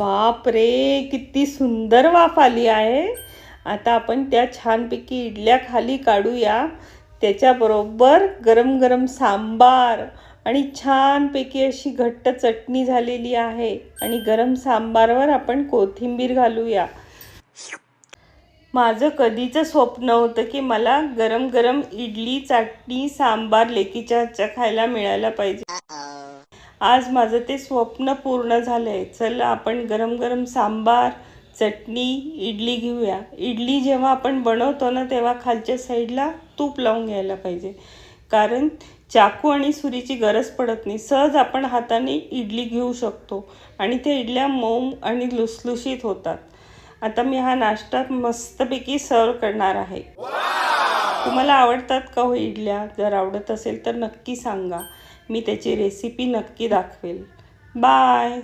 बाप रे, किती सुंदर वाफ आली आहे. आता आपण त्या छानपैकी इडल्या खाली काढूया. त्याच्याबरोबर गरम गरम सांबार आणि छानपैकी अशी घट्ट चटणी झालेली आहे आणि गरम सांबारवर आपण कोथिंबीर घालूया. माझं कधीचं स्वप्न होतं की मला गरम गरम इडली, चटणी, सांबार लेकीच्या हातच्या खायला मिळायला पाहिजे. आज माझं ते स्वप्न पूर्ण झालंय. चला आपण गरम गरम सांबार, चटणी, इडली घेऊया. इडली जेव्हा आपण बनवतो ना तेव्हा खालच्या साईडला तूप लावून घ्यायला पाहिजे, कारण चाकू आणि सुरीची गरज पडत नाही. सहज आपण हाताने इडली घेऊ शकतो आणि त्या इडल्या मऊ आणि लुसलुशीत होतात. आता मी हा नाश्ता मस्तपैकी सर्व करणार आहे. तुम्हाला आवडतात का हो इडल्या? जर आवडत असेल तर नक्की सांगा. मी त्याची रेसिपी नक्की दाखवेल. बाय.